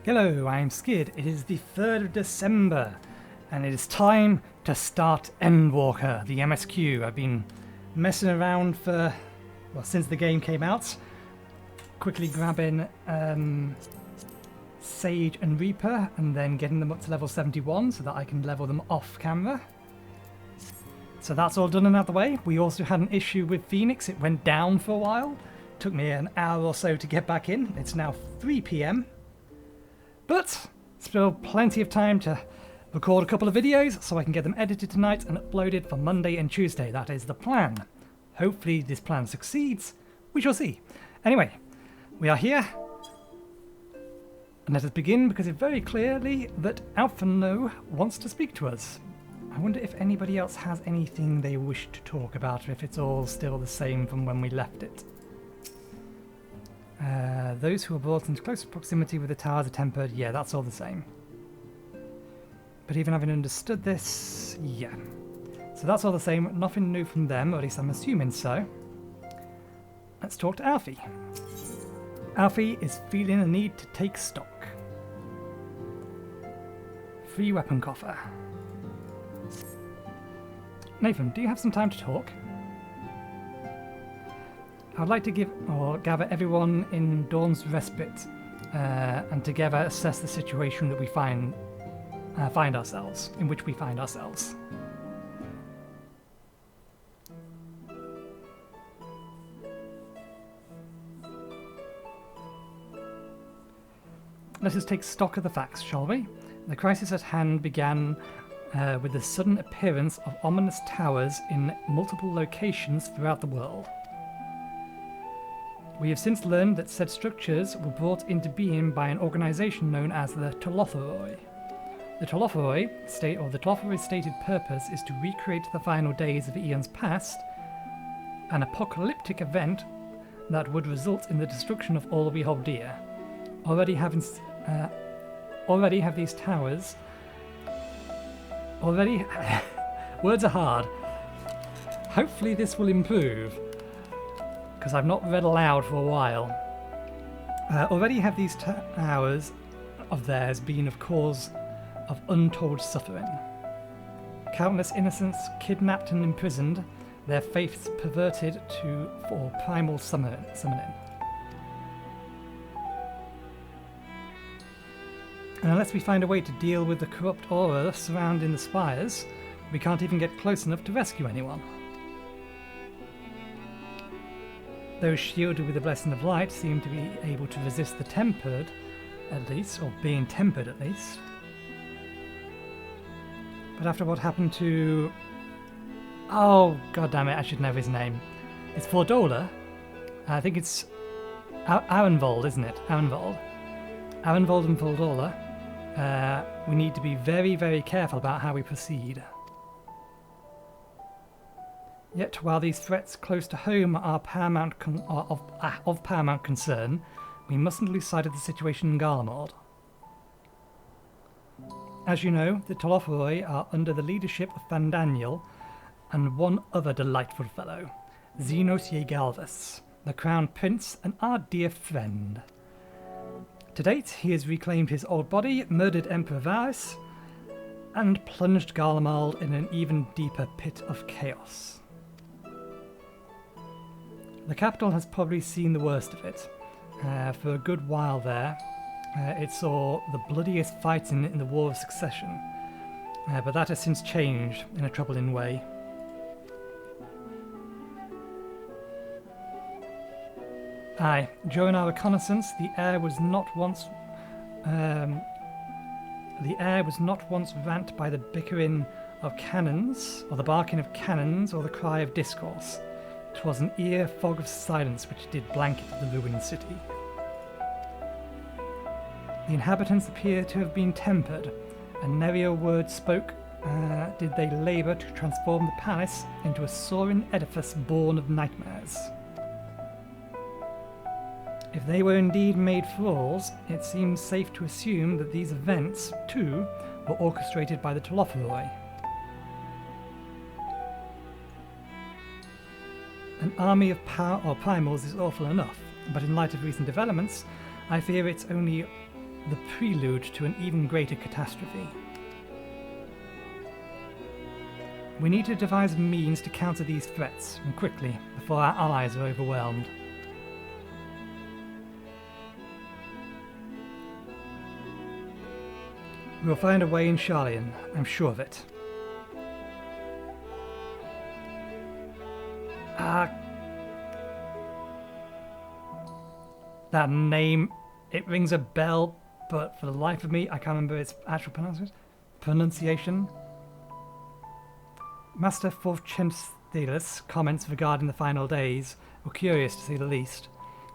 Hello, I'm Skid. It is the 3rd of December, and it is time to start Endwalker, the MSQ. I've been messing around since the game came out, quickly grabbing Sage and Reaper, and then getting them up to level 71 so that I can level them off camera. So that's all done and out of the way. We also had an issue with Phoenix. It went down for a while. Took me an hour or so to get back in. It's now 3 PM. But still plenty of time to record a couple of videos so I can get them edited tonight and uploaded for Monday and Tuesday. That is the plan. Hopefully this plan succeeds. We shall see. Anyway, we are here. And let us begin, because it's very clearly that Alpha No wants to speak to us. I wonder if anybody else has anything they wish to talk about, or if it's all still the same from when we left it. Those who are brought into close proximity with the towers are tempered. Yeah, that's all the same. But even having understood this, yeah. So that's all the same. Nothing new from them, or at least I'm assuming so. Let's talk to Alfie. Alfie is feeling a need to take stock. Free weapon coffer. Nathan, do you have some time to talk? I'd like to gather everyone in Dawn's Respite and together assess the situation that we in which we find ourselves. Let us take stock of the facts, shall we? The crisis at hand began with the sudden appearance of ominous towers in multiple locations throughout the world. We have since learned that said structures were brought into being by an organisation known as the Telotheroi. The Telotheroi stated purpose is to recreate the final days of eons past, an apocalyptic event that would result in the destruction of all we hold dear. Already have these towers. Words are hard. Hopefully this will improve, because I've not read aloud for a while. Already have these towers of theirs been of cause of untold suffering. Countless innocents kidnapped and imprisoned, their faiths perverted for primal summoning. And unless we find a way to deal with the corrupt aura surrounding the spires, we can't even get close enough to rescue anyone. Those shielded with the blessing of light seem to be able to resist the tempered, at least, or being tempered at least. But after what happened to... Oh, god damn it, I should know his name. It's Fordola. I think it's Arenvold, isn't it? Arenvold and Fordola. We need to be very, very careful about how we proceed. Yet, while these threats close to home are of paramount concern, we mustn't lose sight of the situation in Garlemald. As you know, the Telotheroi are under the leadership of Fandaniel and one other delightful fellow, Xenos Yegalvis, the Crown Prince and our dear friend. To date, he has reclaimed his old body, murdered Emperor Varys, and plunged Garlemald in an even deeper pit of chaos. The capital has probably seen the worst of it. For a good while there, it saw the bloodiest fighting in the War of Succession, but that has since changed in a troubling way. Aye, during our reconnaissance, the air was not once rent by the bickering of cannons, or the barking of cannons, or the cry of discourse. 'Twas an ear fog of silence which did blanket the ruined city. The inhabitants appear to have been tempered, and nary a word spoke did they labour to transform the palace into a soaring edifice born of nightmares. If they were indeed made fools, it seems safe to assume that these events, too, were orchestrated by the Telotheroi. An army of primals is awful enough, but in light of recent developments, I fear it's only the prelude to an even greater catastrophe. We need to devise a means to counter these threats, and quickly, before our allies are overwhelmed. We will find a way in Sharlayan, I'm sure of it. That name, it rings a bell, but for the life of me, I can't remember its actual pronunciation. Master Forchenstelis comments regarding the final days were curious to say the least.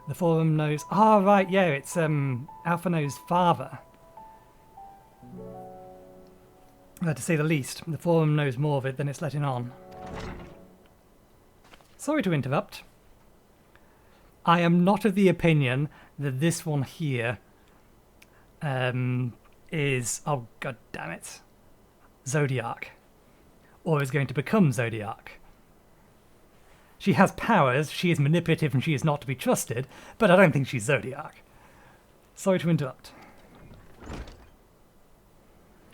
The forum knows... Oh, right, yeah, it's Alphino's father. To say the least, the forum knows more of it than it's letting on. Sorry to interrupt. I am not of the opinion that this one here is... Oh, god damn it. Zodiac. Or is going to become Zodiac. She has powers, she is manipulative and she is not to be trusted, but I don't think she's Zodiac. Sorry to interrupt.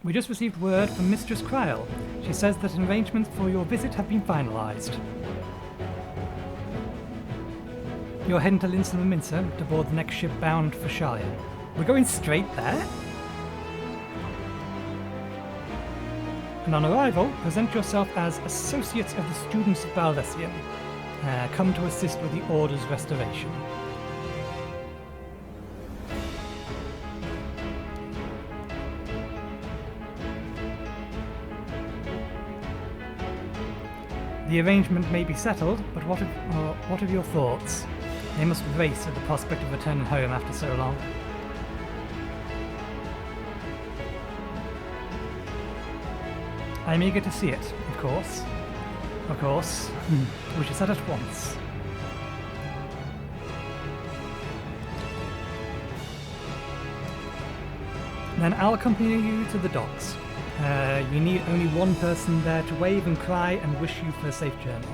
We just received word from Mistress Kryl. She says that arrangements for your visit have been finalised. You're heading to Linson and Mincer to board the next ship bound for Sharlayan. We're going straight there? And on arrival, present yourself as Associates of the Students of Baldessian. Come to assist with the Order's restoration. The arrangement may be settled, but what are your thoughts? They must race at the prospect of returning home after so long. I'm eager to see it, of course. Of course. We should set at once. Then I'll accompany you to the docks. You need only one person there to wave and cry and wish you for a safe journey.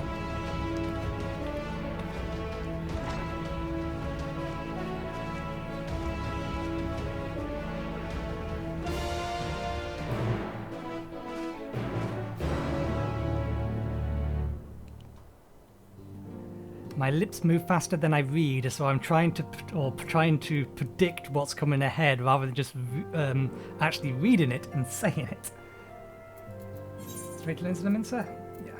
My lips move faster than I read, so I'm trying to predict what's coming ahead rather than just actually reading it and saying it. Straight to Linson and Mincer? Yeah.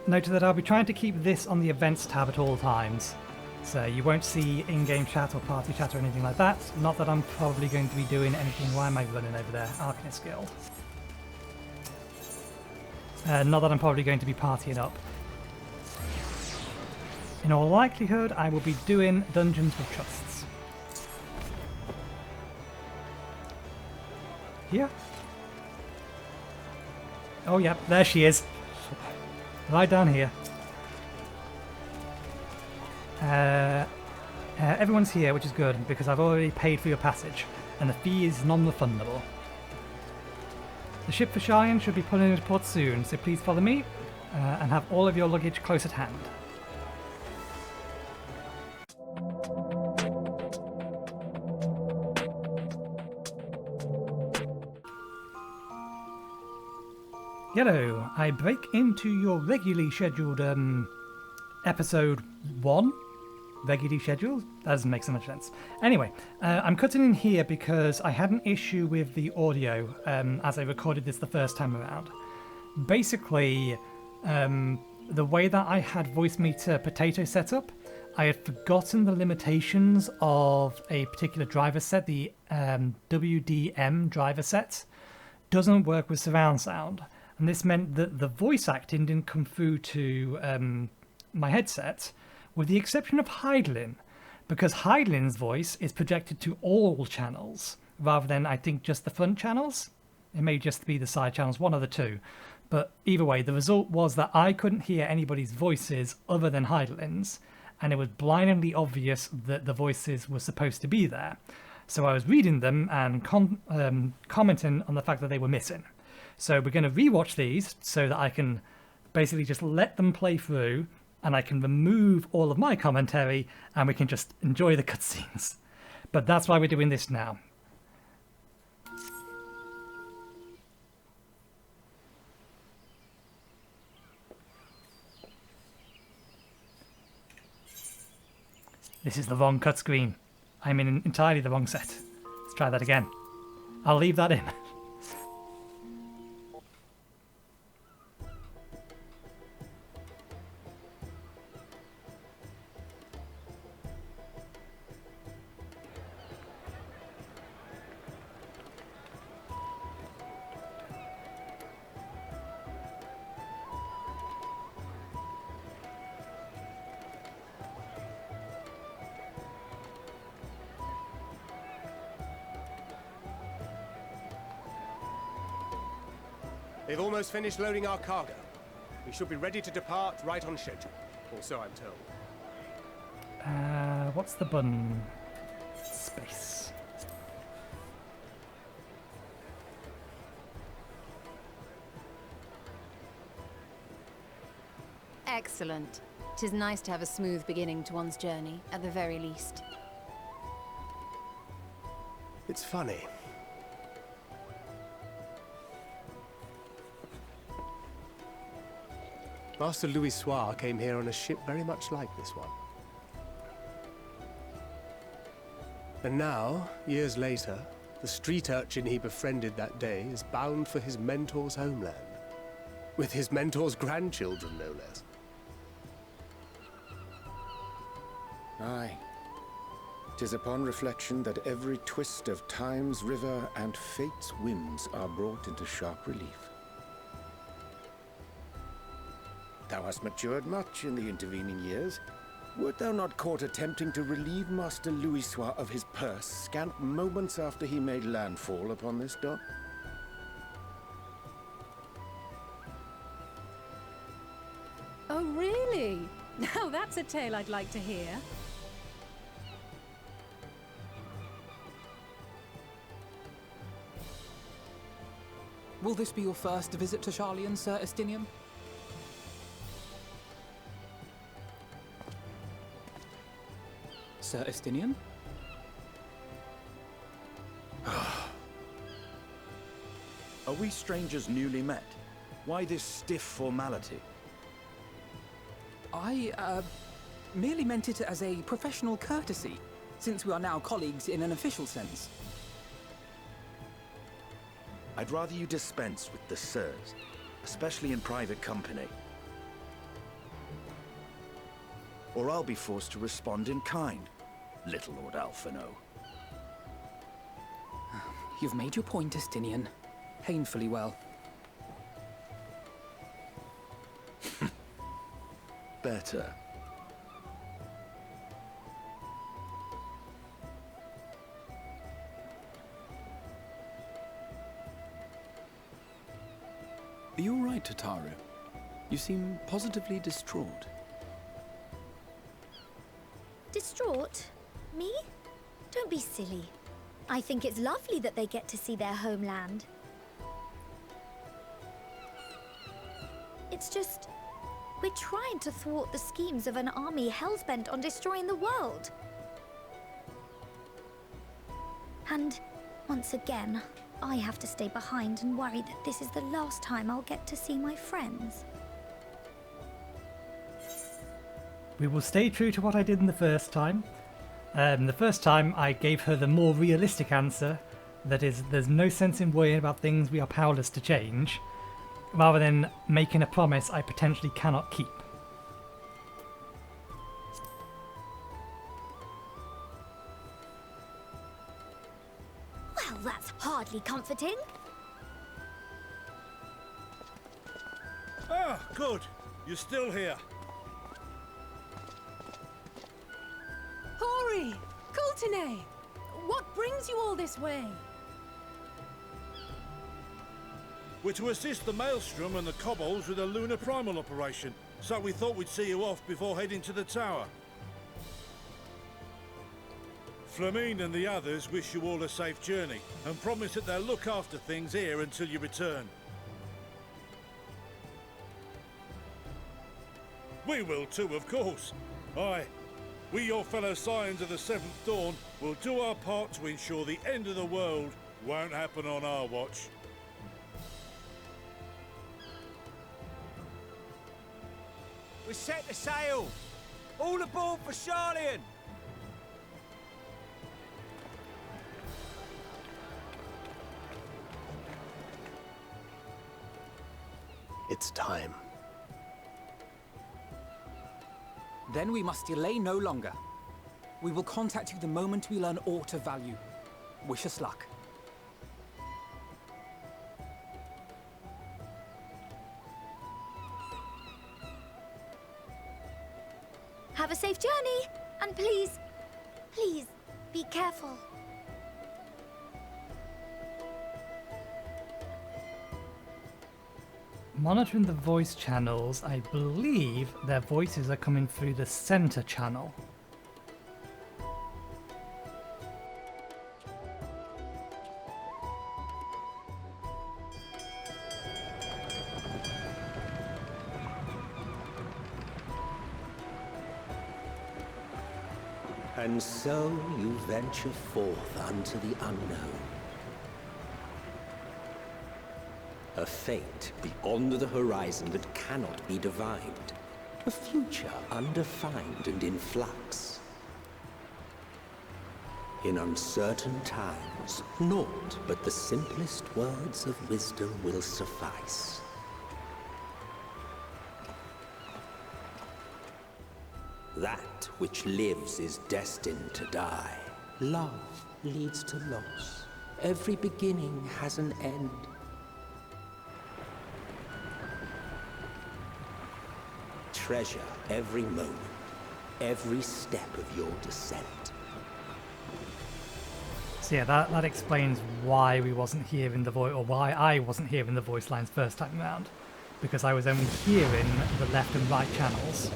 Note that I'll be trying to keep this on the events tab at all times. So you won't see in-game chat or party chat or anything like that. Not that I'm probably going to be doing anything. Why am I running over there? Arcanist Guild. Not that I'm probably going to be partying up. In all likelihood, I will be doing Dungeons with Trusts. Here? Oh yeah, there she is. Right down here. Everyone's here, which is good, because I've already paid for your passage, and the fee is non-refundable. The ship for Sharlayan should be pulling into port soon, so please follow me, and have all of your luggage close at hand. Yello, I break into your regularly scheduled, episode 1? Regularly scheduled? That doesn't make so much sense. Anyway, I'm cutting in here because I had an issue with the audio as I recorded this the first time around. Basically, the way that I had voice meter potato set up, I had forgotten the limitations of a particular driver set, the WDM driver set. Doesn't work with surround sound. And this meant that the voice acting didn't come through to my headset, with the exception of Heidelin, because Heidelin's voice is projected to all channels, rather than, I think, just the front channels. It may just be the side channels, one of the two. But either way, the result was that I couldn't hear anybody's voices other than Heidelin's, and it was blindingly obvious that the voices were supposed to be there. So I was reading them and commenting on the fact that they were missing. So we're going to rewatch these so that I can basically just let them play through, and I can remove all of my commentary and we can just enjoy the cutscenes. But that's why we're doing this now. This is the wrong cut screen. I'm in entirely the wrong set. Let's try that again. I'll leave that in. They've almost finished loading our cargo. We should be ready to depart right on schedule, or so I'm told. What's the button? Space. Excellent. 'Tis nice to have a smooth beginning to one's journey, at the very least. It's funny. Master Louis Soir came here on a ship very much like this one. And now, years later, the street urchin he befriended that day is bound for his mentor's homeland. With his mentor's grandchildren, no less. Aye. 'Tis upon reflection that every twist of time's river and fate's winds are brought into sharp relief. Thou hast matured much in the intervening years. Wert thou not caught attempting to relieve Master Louis Soir of his purse scant moments after he made landfall upon this dock? Oh, really? Now that's a tale I'd like to hear. Will this be your first visit to Sharlayan, Sir Estinian? Sir Estinian? Are we strangers newly met? Why this stiff formality? I, merely meant it as a professional courtesy, since we are now colleagues in an official sense. I'd rather you dispense with the sirs, especially in private company. Or I'll be forced to respond in kind, little Lord Alphino. You've made your point, Estinian. Painfully well. Better. Are you all right, Tataru? You seem positively distraught. Distraught? Me? Don't be silly. I think it's lovely that they get to see their homeland. It's just, we're trying to thwart the schemes of an army hellbent on destroying the world. And once again, I have to stay behind and worry that this is the last time I'll get to see my friends. We will stay true to what I did in the first time. The first time I gave her the more realistic answer, that is, there's no sense in worrying about things we are powerless to change, rather than making a promise I potentially cannot keep. Well, that's hardly comforting. Ah, good. You're still here. Hori! Kultine! What brings you all this way? We're to assist the Maelstrom and the Kobolds with a lunar primal operation, so we thought we'd see you off before heading to the tower. Flamine and the others wish you all a safe journey and promise that they'll look after things here until you return. We will too, of course. Aye, we, your fellow Scions of the Seventh Dawn, will do our part to ensure the end of the world won't happen on our watch. We set the sail! All aboard for Sharlayan! It's time. Then we must delay no longer. We will contact you the moment we learn aught of value. Wish us luck. Have a safe journey, and please, please, be careful. Monitoring the voice channels, I believe their voices are coming through the center channel. And so you venture forth unto the unknown. A fate beyond the horizon that cannot be divined. A future undefined and in flux. In uncertain times, naught but the simplest words of wisdom will suffice. That which lives is destined to die. Love leads to loss. Every beginning has an end. Treasure every moment, every step of your descent. So yeah, that explains why we wasn't hearing the voice, or why I wasn't hearing the voice lines first time round. Because I was only hearing the left and right channels.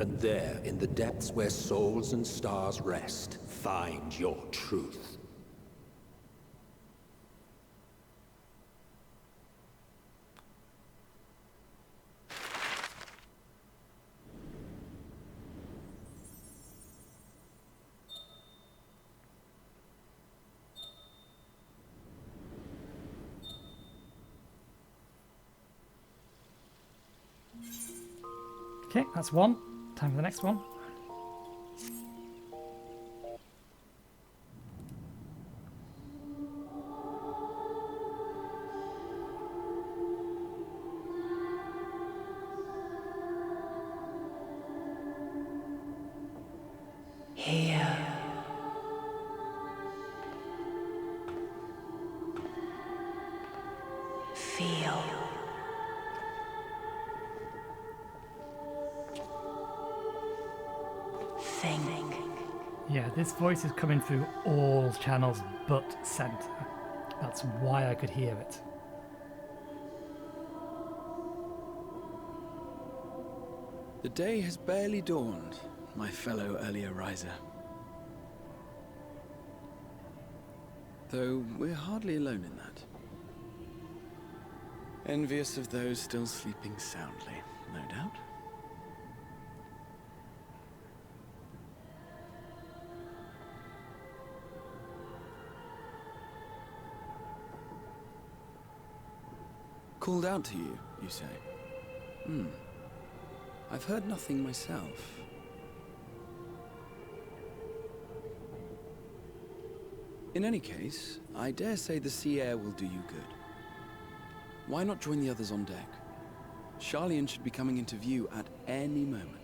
And there, in the depths where souls and stars rest, find your truth. Okay, that's one. Time for the next one. Here. Feel. Think. Yeah, this voice is coming through all channels but center. That's why I could hear it. The day has barely dawned, my fellow earlier riser. Though we're hardly alone in that. Envious of those still sleeping soundly, no doubt. Called out to you, you say? I've heard nothing myself. In any case, I dare say the sea air will do you good. Why not join the others on deck? Sharlayan should be coming into view at any moment.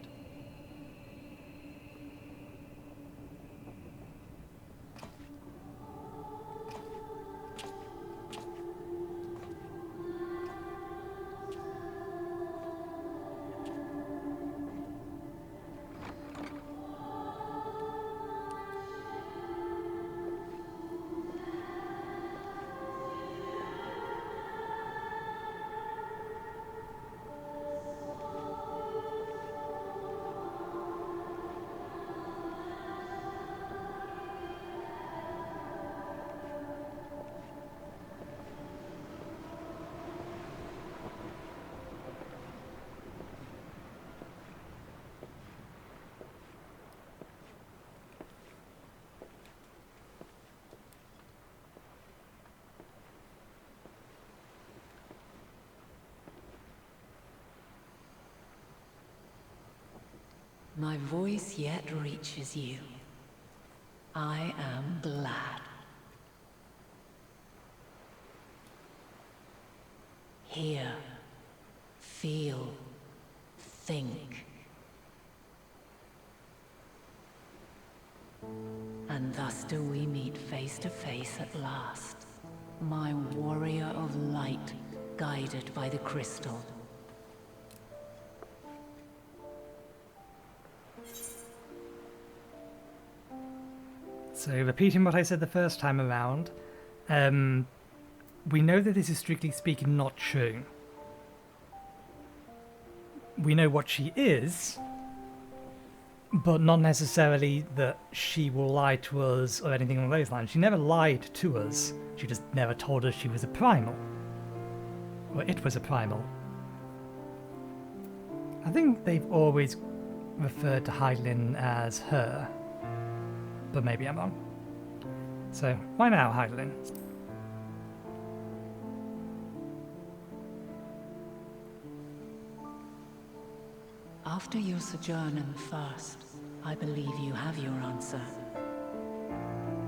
my voice yet reaches you, I am glad. Hear, feel, think. And thus do we meet face to face at last, my warrior of light, guided by the crystal. So, repeating what I said the first time around, we know that this is strictly speaking not true. We know what she is, but not necessarily that she will lie to us or anything along those lines. She never lied to us, she just never told us she was a primal. Or it was a primal. I think they've always referred to Heidelin as her, but maybe I'm wrong. So, why now, Heidelin? After your sojourn in the First, I believe you have your answer.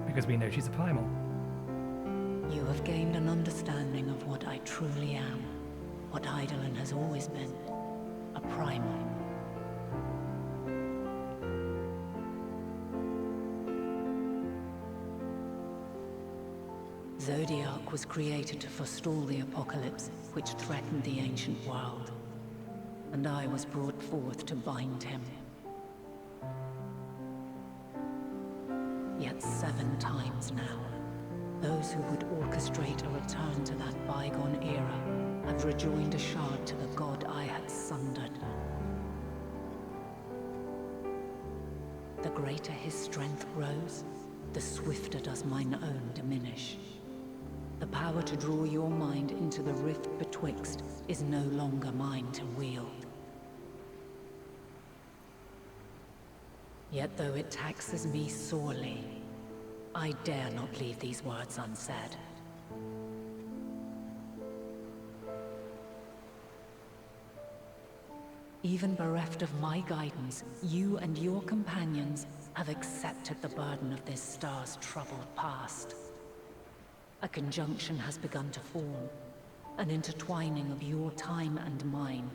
Because we know she's a primal. You have gained an understanding of what I truly am, what Heidelin has always been, a primal. Zodiac was created to forestall the apocalypse which threatened the ancient world, and I was brought forth to bind him. Yet 7 times now, those who would orchestrate a return to that bygone era have rejoined a shard to the god I had sundered. The greater his strength grows, the swifter does mine own diminish. The power to draw your mind into the rift betwixt is no longer mine to wield. Yet though it taxes me sorely, I dare not leave these words unsaid. Even bereft of my guidance, you and your companions have accepted the burden of this star's troubled past. A conjunction has begun to form, an intertwining of your time and mine.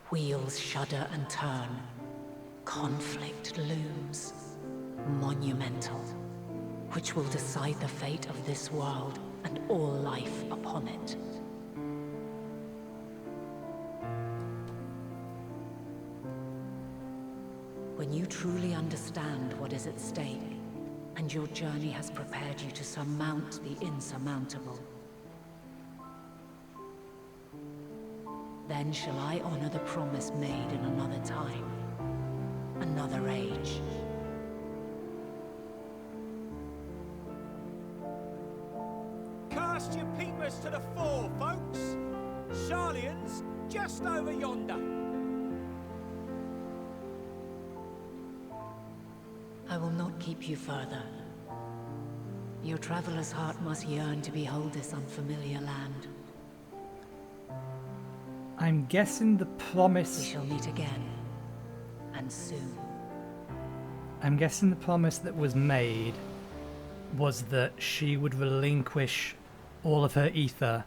Wheels shudder and turn. Conflict looms. Monumental. Which will decide the fate of this world and all life upon it. When you truly understand what is at stake, and your journey has prepared you to surmount the insurmountable, then shall I honor the promise made in another time, another age. Cast your peepers to the fore, folks. Sharlayan's just over yonder. I will not keep you further. Your traveler's heart must yearn to behold this unfamiliar land. I'm guessing the promise... We shall meet again, and soon. I'm guessing the promise that was made was that she would relinquish all of her ether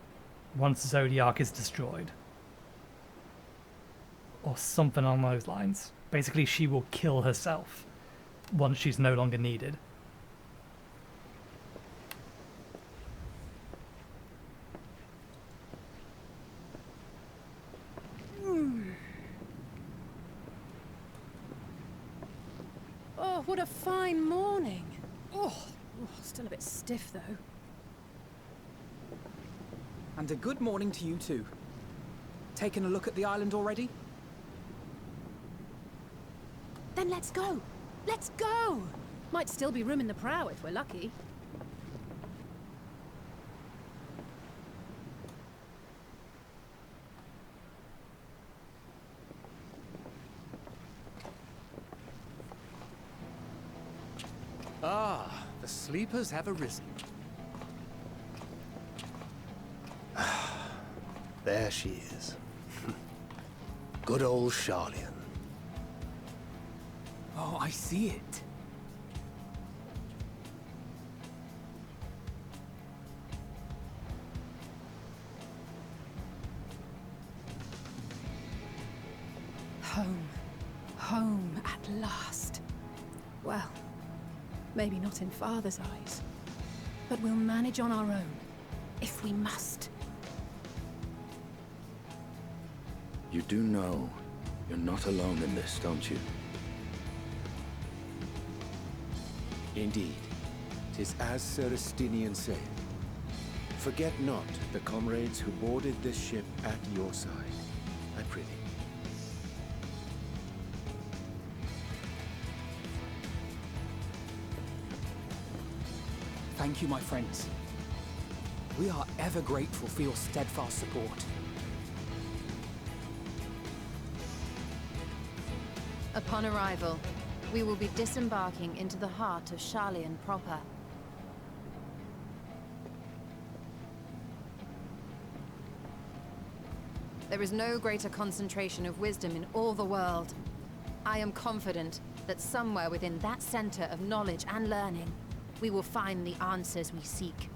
once Zodiac is destroyed. Or something along those lines. Basically, she will kill herself once she's no longer needed. Oh, what a fine morning. Oh, still a bit stiff though. And a good morning to you too. Taking a look at the island already? Then let's go. Let's go! Might still be room in the prow if we're lucky. Ah, the sleepers have arisen. There she is. Good old Sharlayan. Oh, I see it. Home. Home at last. Well, maybe not in Father's eyes, but we'll manage on our own, if we must. You do know you're not alone in this, don't you? Indeed. 'Tis as Sir Estinian said. Forget not the comrades who boarded this ship at your side, I prithee. Thank you, my friends. We are ever grateful for your steadfast support. Upon arrival, we will be disembarking into the heart of Sharlayan proper. There is no greater concentration of wisdom in all the world. I am confident that somewhere within that center of knowledge and learning, we will find the answers we seek.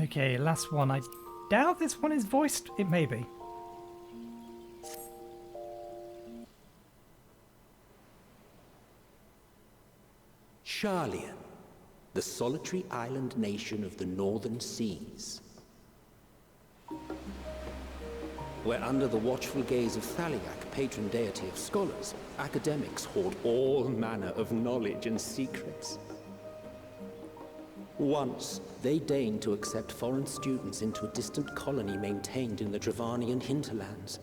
Okay, last one. I doubt this one is voiced. It may be. Sharlayan, the solitary island nation of the northern seas. Where under the watchful gaze of Thaliak, patron deity of scholars, academics hoard all manner of knowledge and secrets. Once, they deigned to accept foreign students into a distant colony maintained in the Dravanian hinterlands.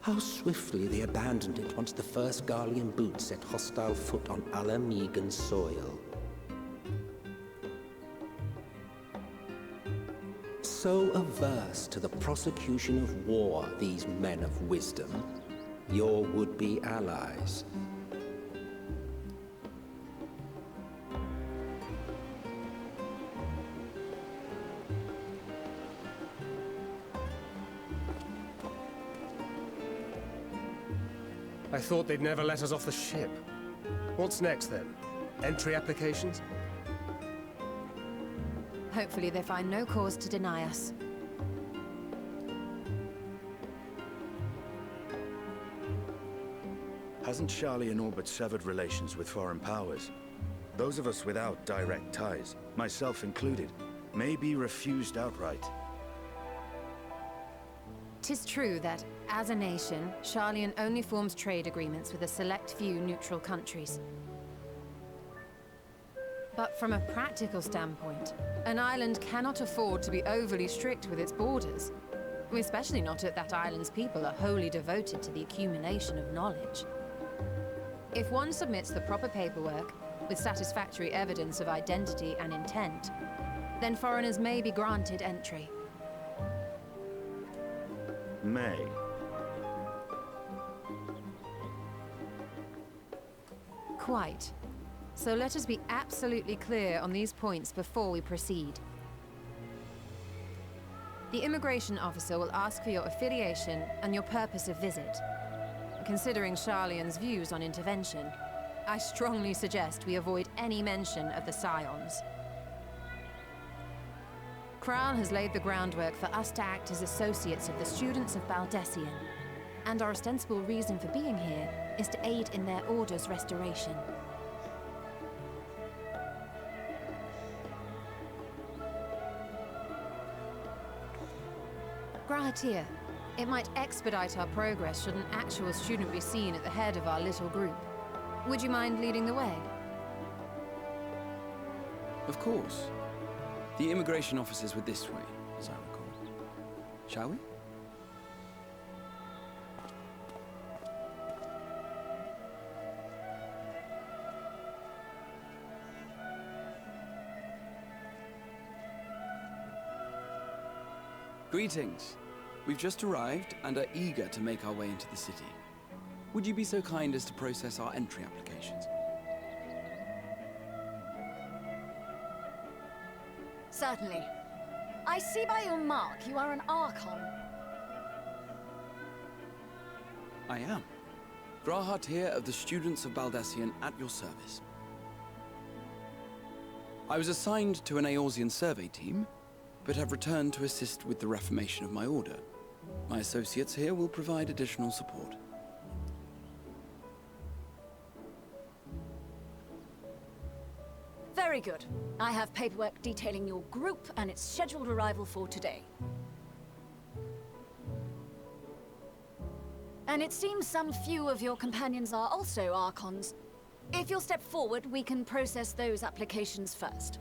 How swiftly they abandoned it once the first Garlean boot set hostile foot on Alamegan soil. So averse to the prosecution of war, these men of wisdom, your would-be allies. I thought they'd never let us off the ship. What's next, then? Entry applications? Hopefully they find no cause to deny us. Hasn't Sharlayan all but severed relations with foreign powers? Those of us without direct ties, myself included, may be refused outright. 'Tis true that, as a nation, Sharlayan only forms trade agreements with a select few neutral countries. But from a practical standpoint, an island cannot afford to be overly strict with its borders, especially not if that island's people are wholly devoted to the accumulation of knowledge. If one submits the proper paperwork, with satisfactory evidence of identity and intent, then foreigners may be granted entry. May. Quite. So let us be absolutely clear on these points before we proceed. The immigration officer will ask for your affiliation and your purpose of visit. Considering Sharlayan's views on intervention, I strongly suggest we avoid any mention of the Scions. Kral has laid the groundwork for us to act as associates of the students of Baldessian, and our ostensible reason for being here is to aid in their order's restoration. Grahatir. It might expedite our progress should an actual student be seen at the head of our little group. Would you mind leading the way? Of course. The immigration officers were this way, as I recall. Shall we? Greetings. We've just arrived and are eager to make our way into the city. Would you be so kind as to process our entry applications? Certainly. I see by your mark you are an Archon. I am. Grahatir of the Students of Baldesion at your service. I was assigned to an Eorzean survey team, but have returned to assist with the reformation of my order. My associates here will provide additional support. Very good. I have paperwork detailing your group and its scheduled arrival for today. And it seems some few of your companions are also Archons. If you'll step forward, we can process those applications first.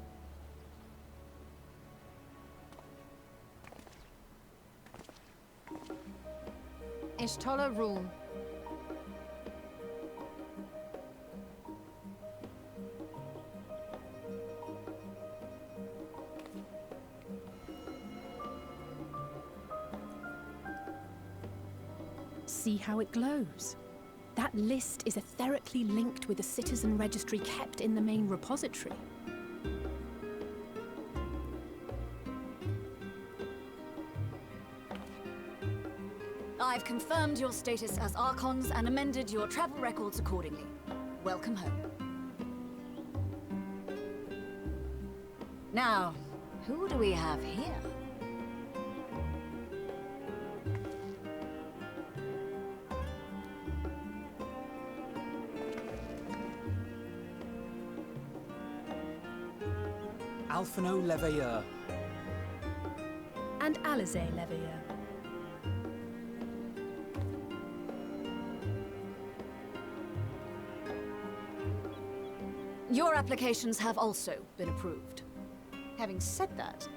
Ishtola rule. See how it glows. That list is etherically linked with a citizen registry kept in the main repository. I've confirmed your status as Archons and amended your travel records accordingly. Welcome home. Now, who do we have here? Alphino Leveilleur. And Alizé Leveilleur. Your applications have also been approved. Having said that,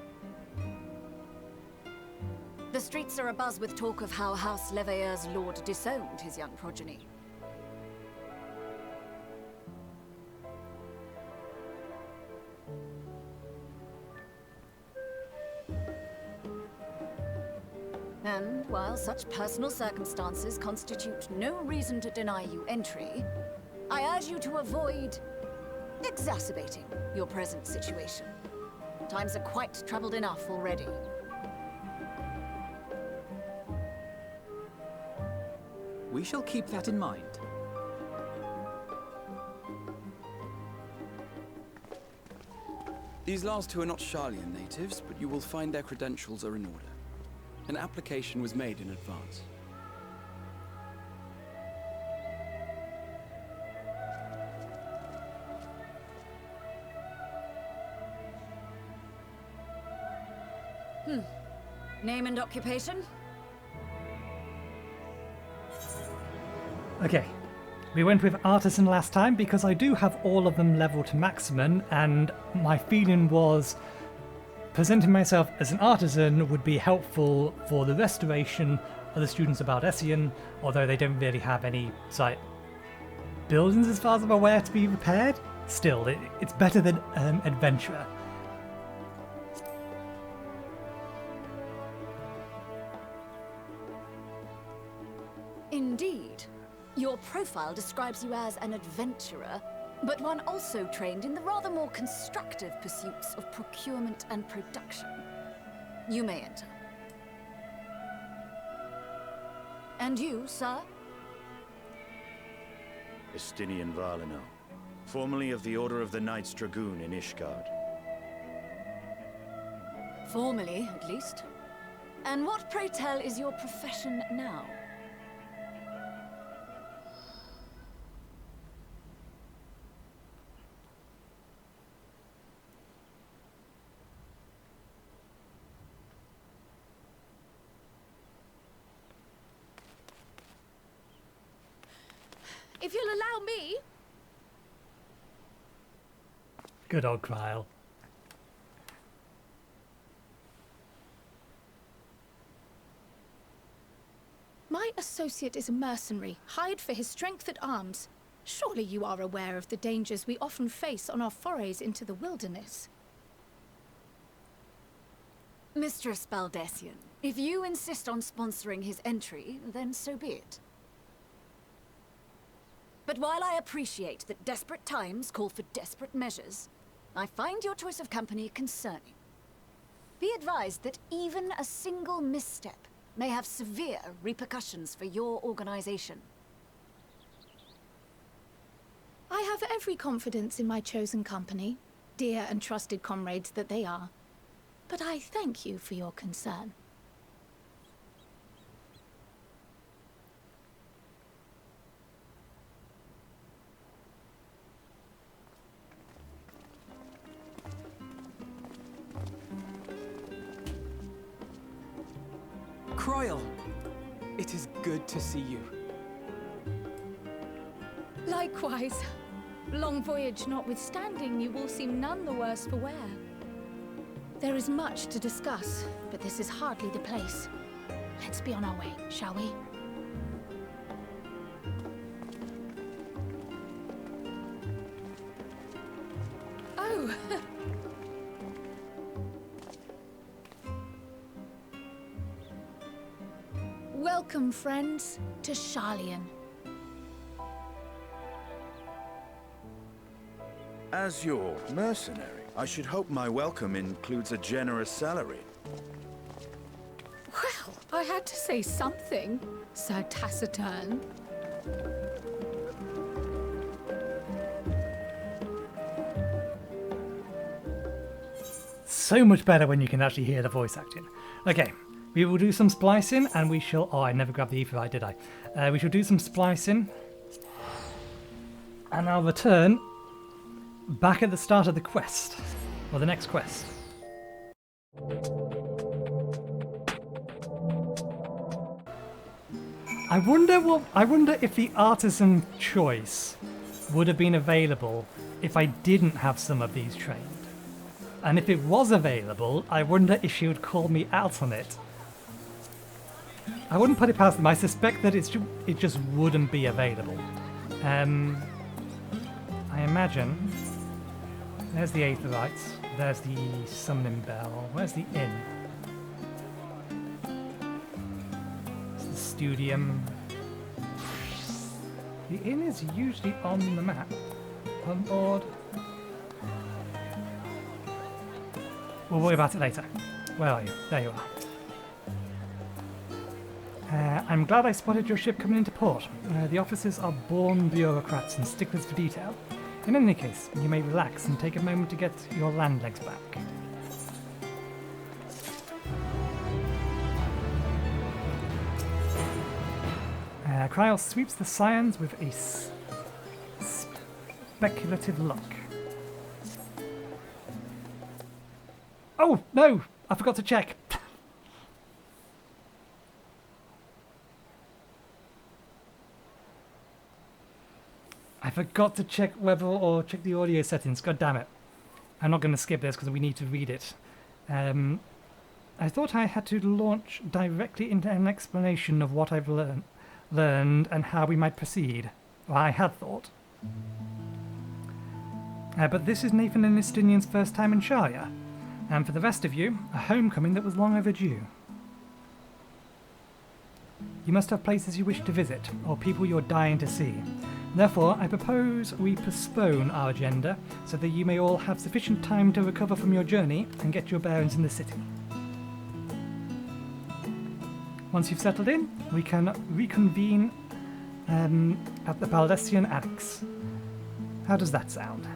the streets are abuzz with talk of how House Leveilleur's lord disowned his young progeny. And while such personal circumstances constitute no reason to deny you entry, I urge you to avoid exacerbating your present situation. Times are quite troubled enough already. We shall keep that in mind. These last two are not Sharlayan natives, but you will find their credentials are in order. An application was made in advance. Name and occupation? Okay, we went with Artisan last time because I do have all of them leveled to maximum, and my feeling was presenting myself as an artisan would be helpful for the restoration of the students of Baldesion, although they don't really have any buildings as far as I'm aware to be repaired. Still, it's better than adventurer. Indeed. Your profile describes you as an adventurer, but one also trained in the rather more constructive pursuits of procurement and production. You may enter. And you, sir? Estinian Valino, formerly of the Order of the Knights Dragoon in Ishgard. Formally, at least. And what, pray tell, is your profession now? if you'll allow me. Good old Kryle. My associate is a mercenary, hired for his strength at arms. Surely you are aware of the dangers we often face on our forays into the wilderness. Mistress Baldessian, if you insist on sponsoring his entry, then so be it. But while I appreciate that desperate times call for desperate measures, I find your choice of company concerning. Be advised that even a single misstep may have severe repercussions for your organization. I have every confidence in my chosen company, dear and trusted comrades that they are. But I thank you for your concern. Kryle, it is good to see you. Likewise. Long voyage notwithstanding, you all seem none the worse for wear. There is much to discuss, but this is hardly the place. Let's be on our way, shall we? Oh! Welcome, friends, to Sharlayan. As your mercenary, I should hope my welcome includes a generous salary. Well, I had to say something, Sir Taciturn. So much better when you can actually hear the voice acting. Okay, we will do some splicing and we shall... Oh, I never grabbed the Aetherite, did I? We shall do some splicing. And I'll return back at the start of the quest. Or the next quest. I wonder if the artisan choice would have been available if I didn't have some of these trained. And if it was available, I wonder if she would call me out on it. I wouldn't put it past them. I suspect that it just wouldn't be available. I imagine... There's the Aetherites. There's the Summoning Bell. Where's the inn? It's the Studium. The inn is usually on the map. On board. We'll worry about it later. Where are you? There you are. I'm glad I spotted your ship coming into port. The officers are born bureaucrats and sticklers for detail. In any case, you may relax and take a moment to get your land legs back. Kryle sweeps the Scions with a speculative look. Oh, no! I forgot to check. I forgot to check whether or check the audio settings. God damn it. I'm not going to skip this because we need to read it. I thought I had to launch directly into an explanation of what I've learned and how we might proceed. Well, I had thought. But this is Nathan and Estinian's first time in Sharia. And for the rest of you, a homecoming that was long overdue. You must have places you wish to visit, or people you're dying to see. Therefore, I propose we postpone our agenda, so that you may all have sufficient time to recover from your journey and get your bearings in the city. Once you've settled in, we can reconvene at the Baldessian Annex. How does that sound?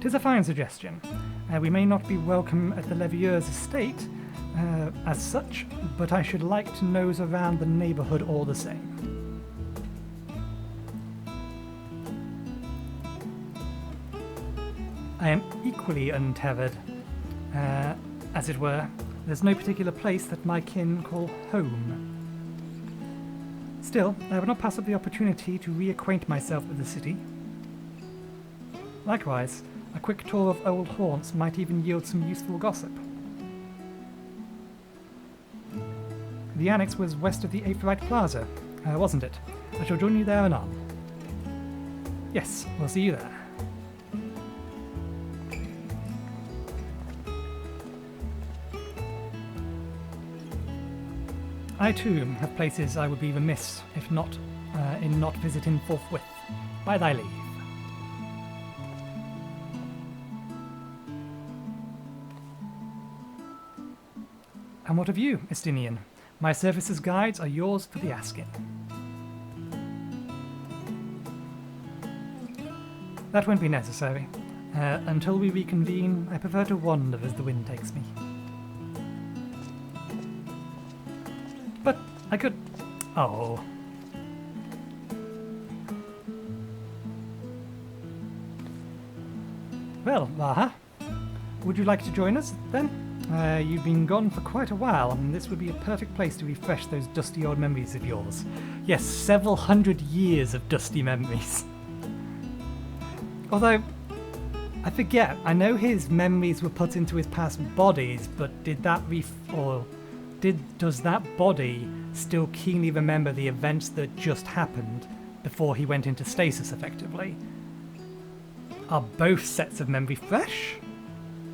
'Tis a fine suggestion. We may not be welcome at the Levieur's estate as such, but I should like to nose around the neighbourhood all the same. I am equally untethered, as it were. There's no particular place that my kin call home. Still, I would not pass up the opportunity to reacquaint myself with the city. Likewise, a quick tour of old haunts might even yield some useful gossip. The annex was west of the FFXIV Plaza, wasn't it? I shall join you there anon. Yes, we'll see you there. I too have places I would be remiss if not in not visiting forthwith. By thy leave. And what of you, Estinian? My services guides are yours for the asking. That won't be necessary. Until we reconvene, I prefer to wander as the wind takes me. But I could... Oh. Well, Vaha, would you like to join us, then? You've been gone for quite a while, and this would be a perfect place to refresh those dusty old memories of yours. Yes, several hundred years of dusty memories. Although, I forget, I know his memories were put into his past bodies, but did that does that body still keenly remember the events that just happened before he went into stasis, effectively? Are both sets of memory fresh?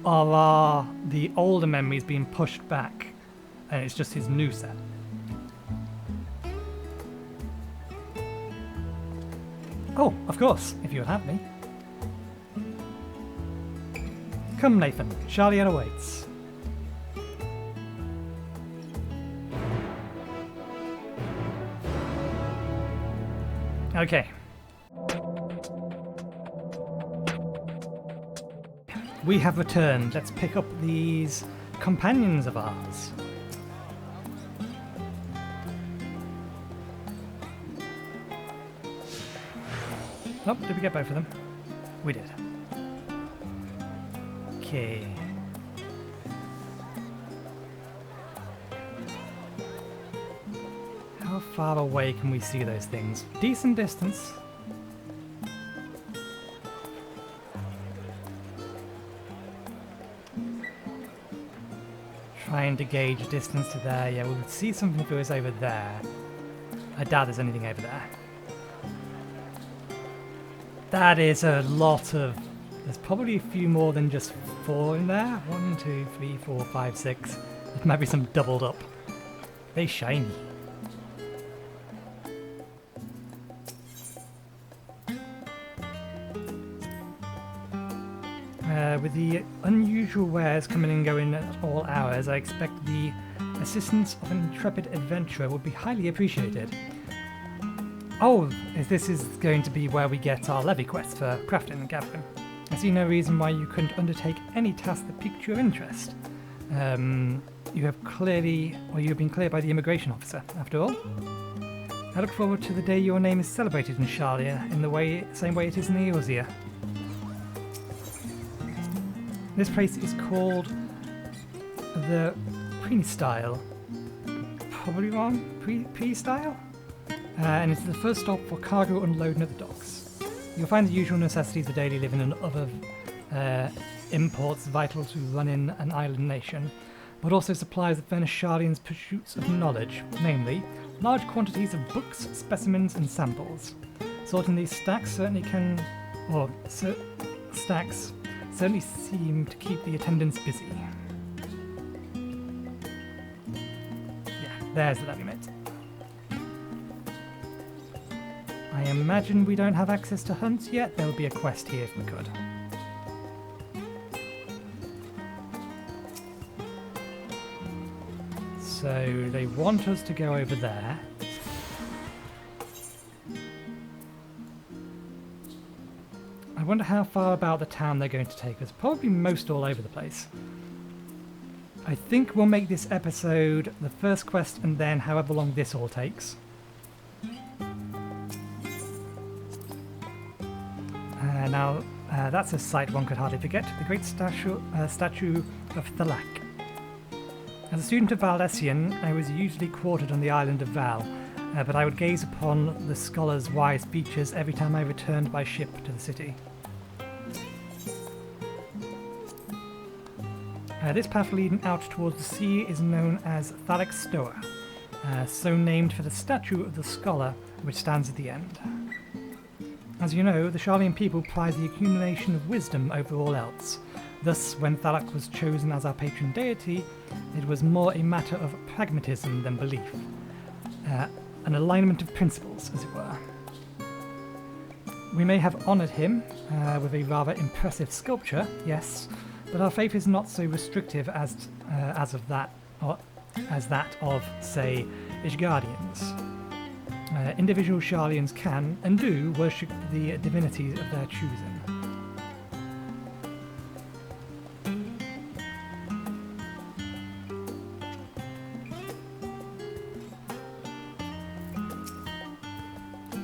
Or are the older memories being pushed back and it's just his new set? Oh, of course, if you would have me. Come, Nathan, Sharlayan awaits. Okay. We have returned. Let's pick up these companions of ours. Oh, did we get both of them? We did. Okay. How far away can we see those things? Decent distance. Trying to gauge distance to there. Yeah, we would see something if it was over there. I doubt there's anything over there. That is a lot of... There's probably a few more than just 4 in there. 1, 2, 3, 4, 5, 6. There might be some doubled up. They shiny. With the unusual wares coming and going at all hours, I expect the assistance of an intrepid adventurer would be highly appreciated. Oh, this is going to be where we get our levy quests for crafting and gathering. I see no reason why you couldn't undertake any task that piqued your interest. You have been cleared by the immigration officer, after all. I look forward to the day your name is celebrated in Sharlayan in the same way it is in Eorzea. This place is called the Pre-Style. Probably wrong? Pre-Style? And it's the first stop for cargo unloading at the docks. You'll find the usual necessities of daily living and other imports vital to running an island nation, but also supplies that furnish Sharlayan's pursuits of knowledge, namely, large quantities of books, specimens, and samples. Sorting these stacks certainly seem to keep the attendants busy. Yeah, there's the levy mate. I imagine we don't have access to hunts yet. There would be a quest here if we could. So they want us to go over there. I wonder how far about the town they're going to take us. Probably most all over the place. I think we'll make this episode the first quest and then however long this all takes. Now, that's a sight one could hardly forget. The great statue of Thalak. As a student of Valdesian, I was usually quartered on the island of Val, but I would gaze upon the scholar's wise features every time I returned by ship to the city. This path leading out towards the sea is known as Thalix Stoa, so named for the statue of the scholar which stands at the end. As you know, the Sharlayan people prize the accumulation of wisdom over all else. Thus, when Thalak was chosen as our patron deity, it was more a matter of pragmatism than belief. An alignment of principles, as it were. We may have honoured him with a rather impressive sculpture, yes, but our faith is not so restrictive as that of, say, Ishgardians. Individual Sharlayans can, and do, worship the divinities of their choosing.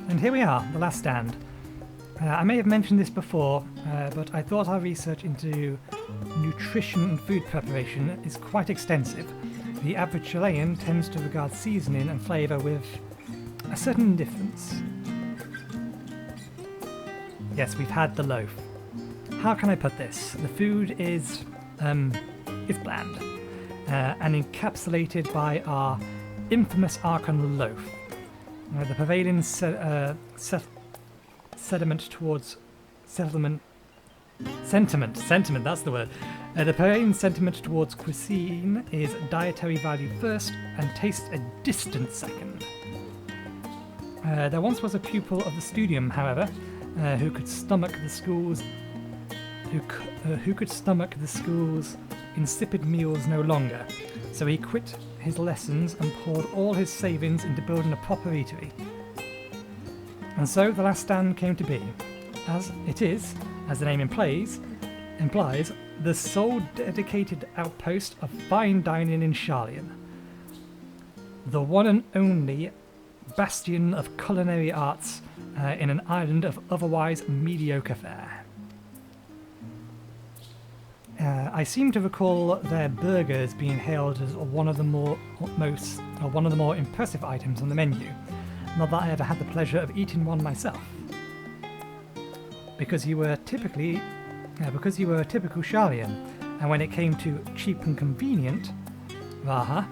And here we are, the last stand. I may have mentioned this before, but I thought our research into nutrition and food preparation is quite extensive. The average Sharlayan tends to regard seasoning and flavour with a certain indifference. Yes, we've had the loaf. How can I put this? The food is bland, and encapsulated by our infamous Archon loaf. The prevailing sentiment, that's the word. The prevailing sentiment towards cuisine is dietary value first and taste a distant second. There once was a pupil of the studium, however, who could stomach the school's insipid meals no longer. So he quit his lessons and poured all his savings into building a proper eatery. And so the last stand came to be, as it is, as the name implies, the sole dedicated outpost of fine dining in Sharlayan. The one and only bastion of culinary arts in an island of otherwise mediocre fare. I seem to recall their burgers being hailed as one of the more impressive items on the menu. Not that I ever had the pleasure of eating one myself. Because you were a typical Sharlayan, and when it came to cheap and convenient, Raha.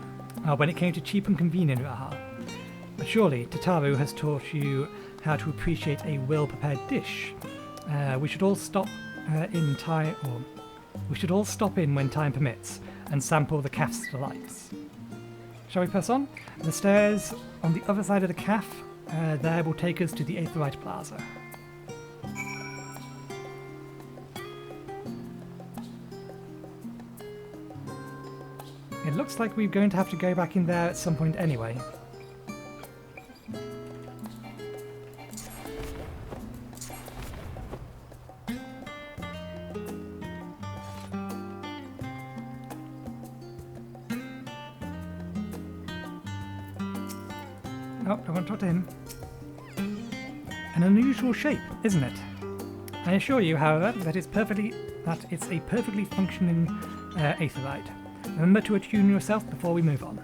But surely Tataru has taught you how to appreciate a well-prepared dish. We should all stop in when time permits and sample the cafe's delights. Shall we press on? The stairs on the other side of the cafe there will take us to the Aetherite Plaza. It looks like we're going to have to go back in there at some point anyway. Oh, I want to talk to him. An unusual shape, isn't it? I assure you, however, that it's a perfectly functioning aetherite. Remember to attune yourself before we move on.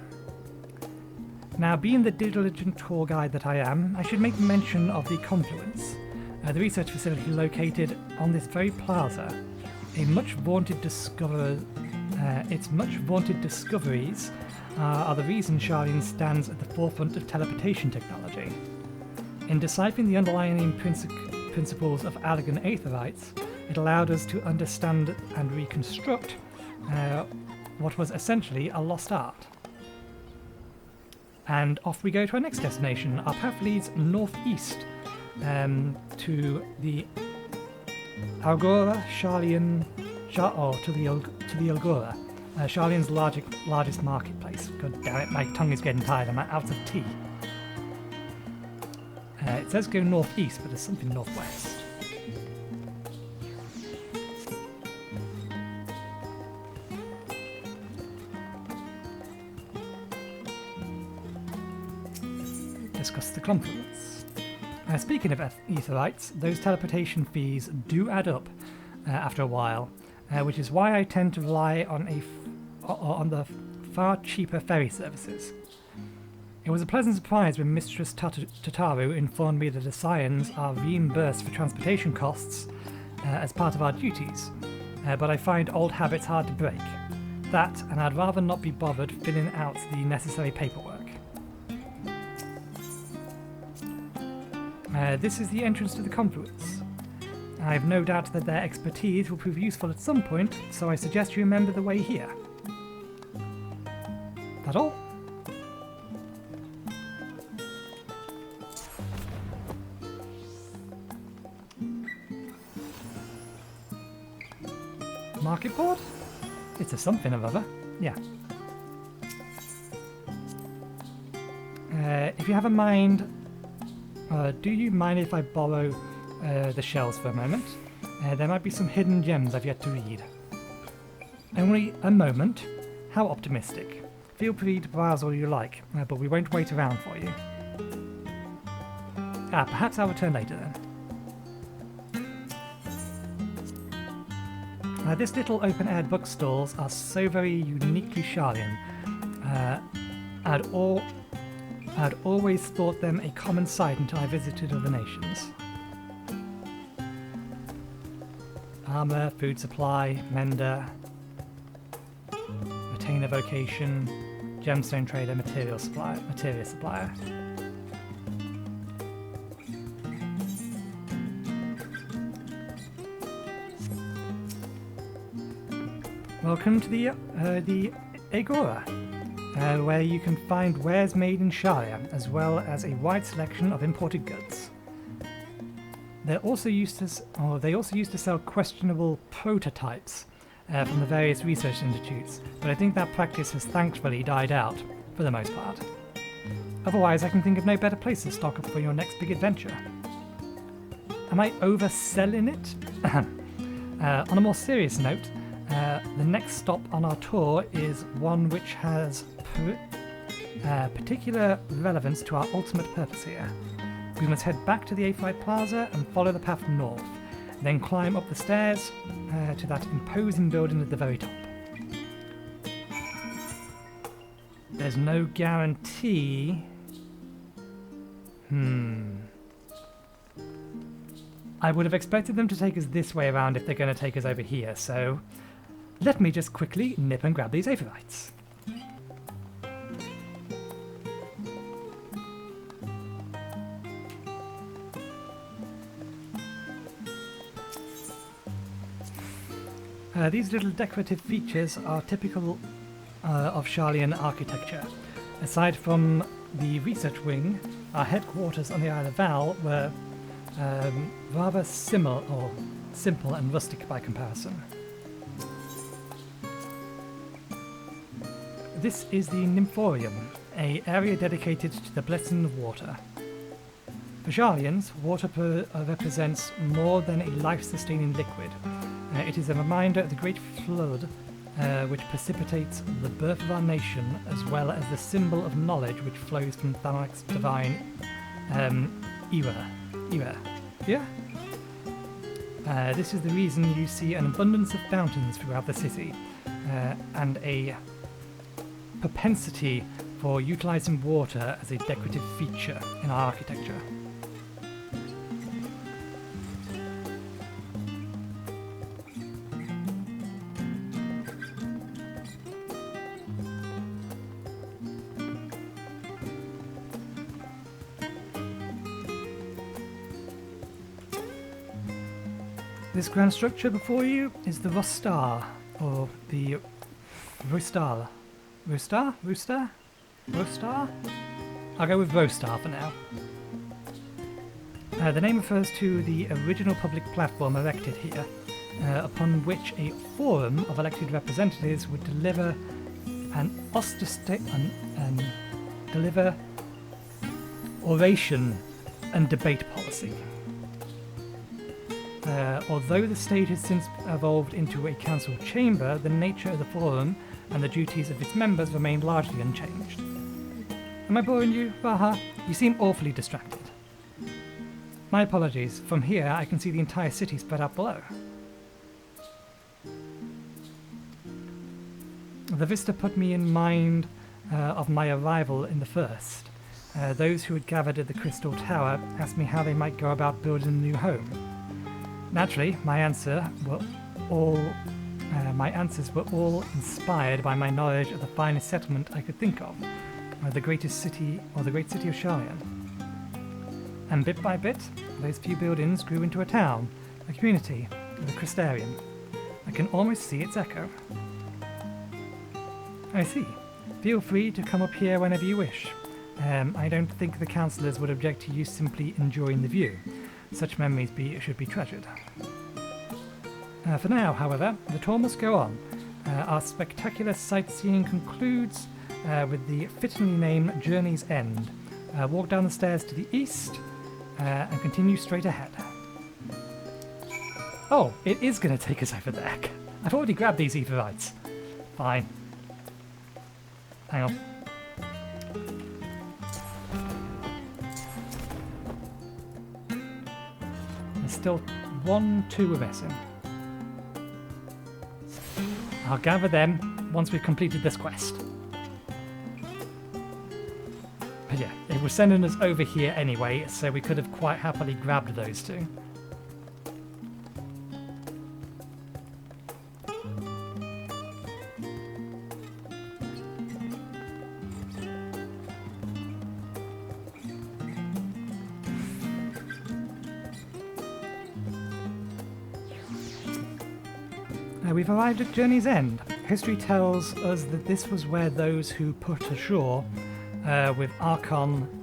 Now, being the diligent tour guide that I am, I should make mention of the Confluence, the research facility located on this very plaza. Its much vaunted discoveries are the reason Sharlayan stands at the forefront of teleportation technology. In deciphering the underlying principles of Allegan aetherites, it allowed us to understand and reconstruct what was essentially a lost art. And off we go to our next destination. Our path leads northeast to the Algora Sharlayan, to the Algora, Sharlayan's largest marketplace. God damn it, my tongue is getting tired. I'm out of tea. It says go northeast, but there's something northwest. Discuss the Confluence. Speaking of aetherites, those teleportation fees do add up after a while, which is why I tend to rely on the far cheaper ferry services. It was a pleasant surprise when Mistress Tataru informed me that the Scions are reimbursed for transportation costs as part of our duties, but I find old habits hard to break. That, and I'd rather not be bothered filling out the necessary paperwork. This is the entrance to the confluence. I have no doubt that their expertise will prove useful at some point, so I suggest you remember the way here. That all? Market board? It's a something or other. Yeah. If you have a mind, do you mind if I borrow the shells for a moment? There might be some hidden gems I've yet to read. Only a moment? How optimistic. Feel free to browse all you like, but we won't wait around for you. Perhaps I'll return later then. This little open-air bookstalls are so very uniquely Sharlayan. I'd always thought them a common sight until I visited other nations. Armor, food supply, mender, retainer vocation, gemstone trader, material supplier. Welcome to the Agora, where you can find wares made in Sharlayan, as well as a wide selection of imported goods. They also used to sell questionable prototypes from the various research institutes, but I think that practice has thankfully died out for the most part. Otherwise, I can think of no better place to stock up for your next big adventure. Am I overselling it? On a more serious note, the next stop on our tour is one which has particular relevance to our ultimate purpose here. We must head back to the A5 Plaza and follow the path north, then climb up the stairs to that imposing building at the very top. There's no guarantee. I would have expected them to take us this way around if they're going to take us over here, so let me just quickly nip and grab these apherites. These little decorative features are typical of Sharlayan architecture. Aside from the research wing, our headquarters on the Isle of Val were rather simple and rustic by comparison. This is the Nymphorium, an area dedicated to the blessing of water. For Sharlayans, water represents more than a life-sustaining liquid. It is a reminder of the great flood which precipitates the birth of our nation, as well as the symbol of knowledge which flows from Thanak's divine era. Yeah? This is the reason you see an abundance of fountains throughout the city, and a propensity for utilizing water as a decorative feature in our architecture. This grand structure before you is the Rostar, or the Rostar? Rooster? I'll go with Rostar for now. The name refers to the original public platform erected here, upon which a forum of elected representatives would deliver deliver oration and debate policy. Although the stage has since evolved into a council chamber, the nature of the forum and the duties of its members remain largely unchanged. Am I boring you, Raha? You seem awfully distracted. My apologies. From here, I can see the entire city spread out below. The vista put me in mind of my arrival in the first. those who had gathered at the Crystal Tower asked me how they might go about building a new home. Naturally, my answers were all inspired by my knowledge of the finest settlement I could think of, the great city of Sharlayan. And bit by bit, those few buildings grew into a town, a community, the Crystarian. I can almost see its echo. I see. Feel free to come up here whenever you wish. I don't think the councillors would object to you simply enjoying the view. Such memories should be treasured. For now, however, the tour must go on. Our spectacular sightseeing concludes with the fittingly named Journey's End. Walk down the stairs to the east and continue straight ahead. Oh, it is going to take us over there. I've already grabbed these Aetherites. Fine. Hang on. There's still 2 of us in. I'll gather them once we've completed this quest. But yeah, it was sending us over here anyway, so we could have quite happily grabbed those 2. We've arrived at Journey's End. History tells us that this was where those who put ashore with Archon...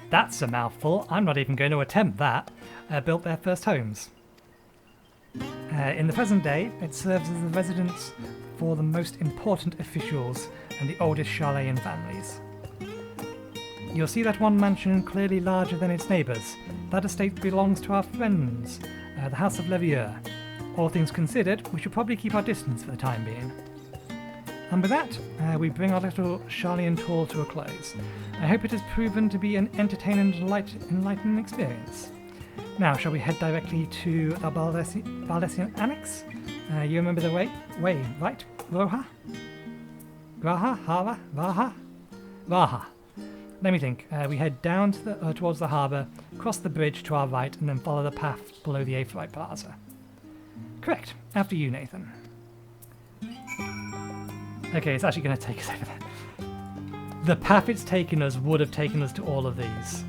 That's a mouthful, I'm not even going to attempt that, built their first homes. In the present day, it serves as the residence for the most important officials and the oldest Sharlayan families. You'll see that one mansion clearly larger than its neighbours. That estate belongs to our friends, the House of Levier. All things considered, we should probably keep our distance for the time being. And with that, we bring our little Sharlayan tour to a close. I hope it has proven to be an entertaining and enlightening experience. Now, shall we head directly to the Baldessian Annex? You remember the way, right? Roha? Graha? Hara? Raha? Raha. Let me think. We head down to towards the harbour, cross the bridge to our right, and then follow the path below the Aethirite Plaza. Correct. After you, Nathan. Okay, it's actually going to take us over there. The path it's taken us would have taken us to all of these.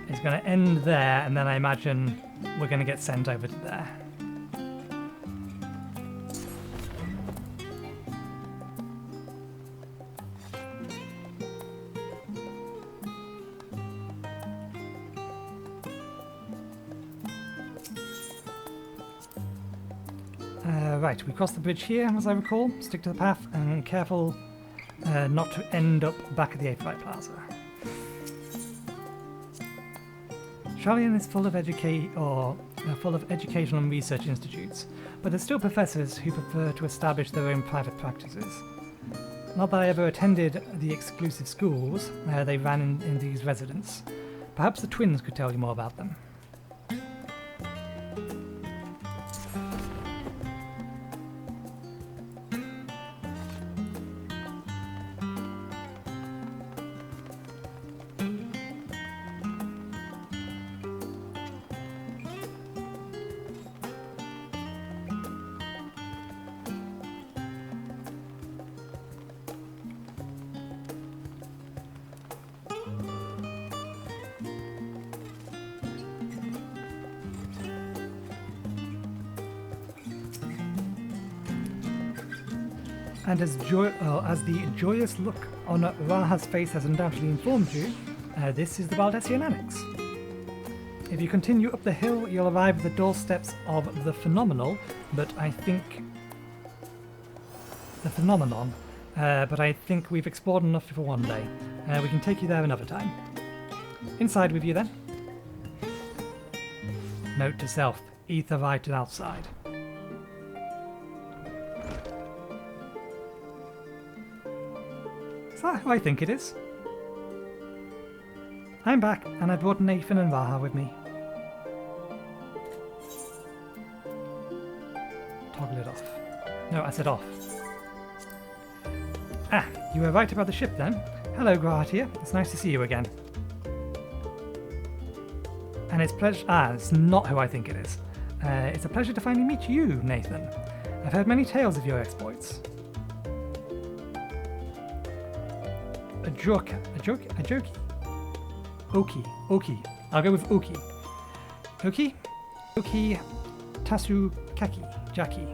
It's going to end there, and then I imagine we're going to get sent over to there. Right, we cross the bridge here, as I recall. Stick to the path and careful not to end up back at the Aethirite Plaza. Sharlayan is full of educational and research institutes, but there's still professors who prefer to establish their own private practices. Not that I ever attended the exclusive schools they ran in these residents. Perhaps the twins could tell you more about them. And as the joyous look on Raha's face has undoubtedly informed you, this is the Baldessian Annex. If you continue up the hill, you'll arrive at the doorsteps of the Phenomenon, but I think we've explored enough for one day. We can take you there another time. Inside with you then. Note to self, Aetherite outside. Is that who I think it is? I'm back, and I brought Nathan and Raha with me. Toggle it off. No, I said off. Ah, you were right about the ship then. Hello, Gratia. It's nice to see you again. And it's pleasure. It's not who I think it is. It's a pleasure to finally meet you, Nathan. I've heard many tales of your exploits. A jokey. Oki. I'll go with Oki. Oki Tasukaki. Jackie.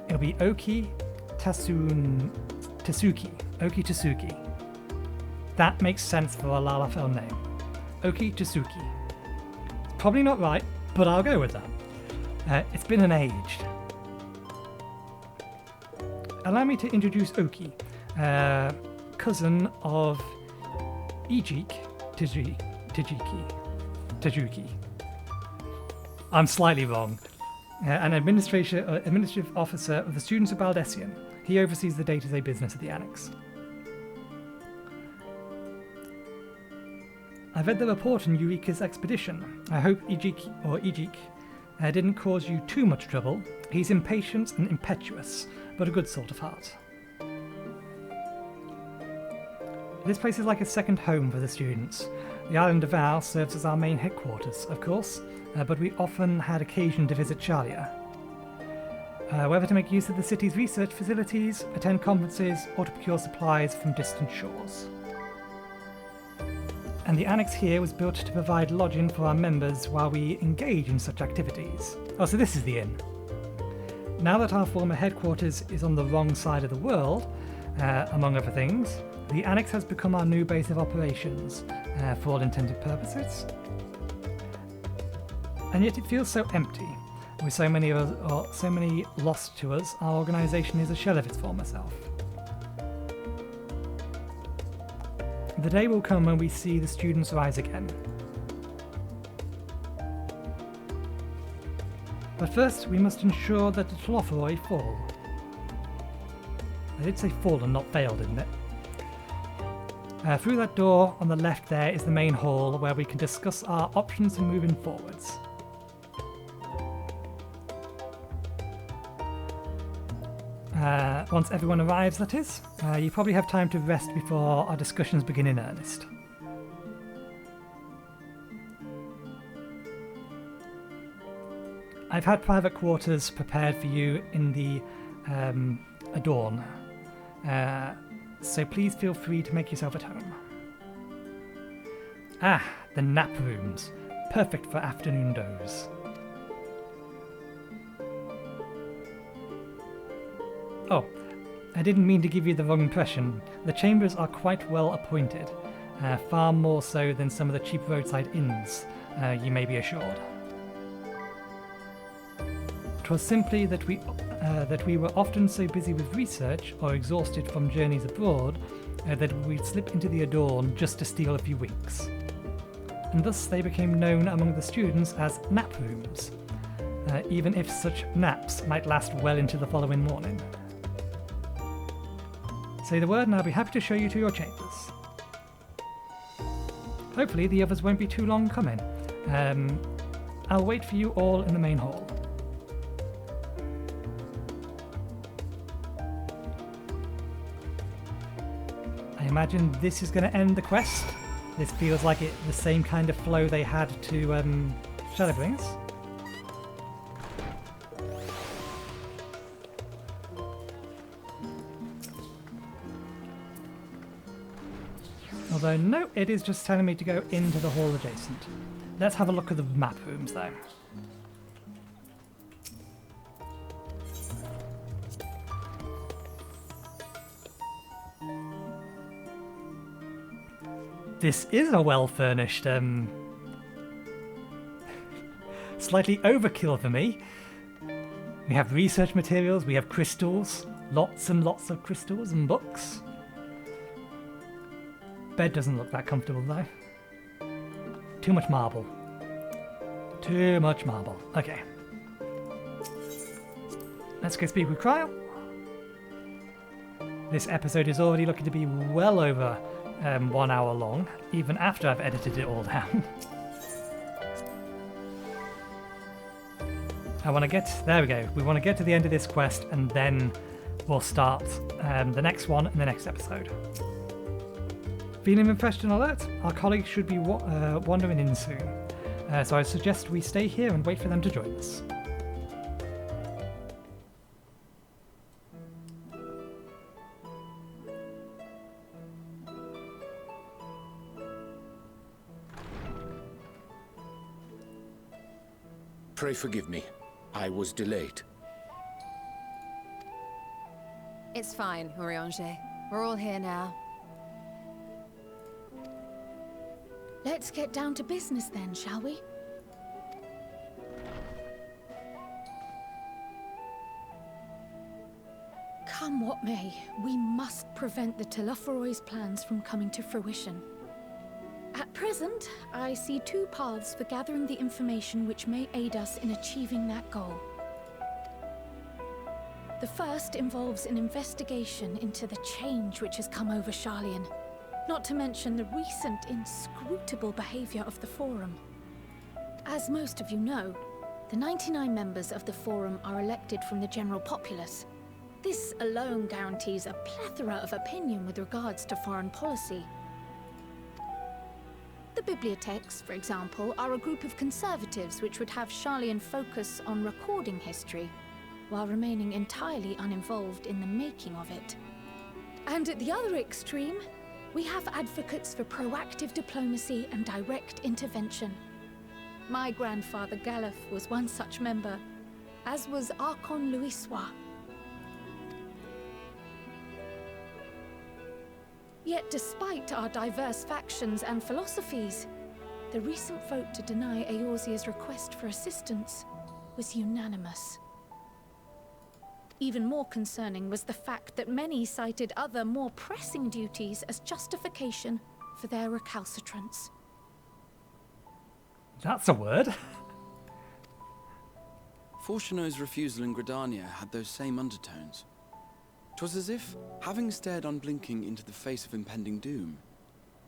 It'll be Oki Tasuki. Oki Tasuki. That makes sense for a Lalafell name. Oki Tasuki. Probably not right, but I'll go with that. It's been an age. Allow me to introduce Oki, cousin of Ejik Tajuki. I'm slightly wrong. An administrative officer of the students of Baldessian. He oversees the day-to-day business of the Annex. I've read the report on Eureka's expedition. I hope Ejik didn't cause you too much trouble. He's impatient and impetuous, but a good sort of heart. This place is like a second home for the students. The island of Val serves as our main headquarters, of course, but we often had occasion to visit Sharlayan. Whether to make use of the city's research facilities, attend conferences, or to procure supplies from distant shores. And the annex here was built to provide lodging for our members while we engage in such activities. Oh, so this is the inn. Now that our former headquarters is on the wrong side of the world, among other things, the annex has become our new base of operations, for all intended purposes. And yet it feels so empty. With so many lost to us, our organisation is a shell of its former self. The day will come when we see the students rise again. But first, we must ensure that the Tlothroi fall. I did say fall and not fail, didn't it? Through that door on the left there is the main hall where we can discuss our options for moving forwards. Once everyone arrives, that is, you probably have time to rest before our discussions begin in earnest. I've had private quarters prepared for you in the Adorn, so please feel free to make yourself at home. Ah, the nap rooms. Perfect for afternoon doze. Oh, I didn't mean to give you the wrong impression. The chambers are quite well appointed, far more so than some of the cheap roadside inns, you may be assured. 'Twas simply that we were often so busy with research or exhausted from journeys abroad that we'd slip into the Adorn just to steal a few winks. And thus they became known among the students as nap rooms, even if such naps might last well into the following morning. Say the word and I'll be happy to show you to your chambers. Hopefully the others won't be too long coming. I'll wait for you all in the main hall. I imagine this is going to end the quest. This feels like the same kind of flow they had to Shadowbringers. Although, no, it is just telling me to go into the hall adjacent. Let's have a look at the map rooms, though. This is a well-furnished, slightly overkill for me. We have research materials, we have crystals, lots and lots of crystals and books. Bed doesn't look that comfortable though. Too much marble. Too much marble. Okay. Let's go speak with Cryle. This episode is already looking to be well over 1 hour long, even after I've edited it all down. I want to get... There we go. We want to get to the end of this quest and then we'll start the next one in the next episode. Feeling refreshed and alert? Our colleagues should be wandering in soon, so I suggest we stay here and wait for them to join us. Pray forgive me. I was delayed. It's fine, Urianger. We're all here now. Let's get down to business then, shall we? Come what may, we must prevent the Telophoroid's plans from coming to fruition. At present, I see two paths for gathering the information which may aid us in achieving that goal. The first involves an investigation into the change which has come over Sharlayan, not to mention the recent inscrutable behavior of the Forum. As most of you know, the 99 members of the Forum are elected from the general populace. This alone guarantees a plethora of opinion with regards to foreign policy. The bibliotheques, for example, are a group of conservatives which would have Sharlayan focus on recording history, while remaining entirely uninvolved in the making of it. And at the other extreme, we have advocates for proactive diplomacy and direct intervention. My grandfather Galef was one such member, as was Archon Louisois. Yet despite our diverse factions and philosophies, the recent vote to deny Eorzea's request for assistance was unanimous. Even more concerning was the fact that many cited other, more pressing duties as justification for their recalcitrance. That's a word. Fortuno's refusal in Gridania had those same undertones. 'Twas as if, having stared unblinking into the face of impending doom,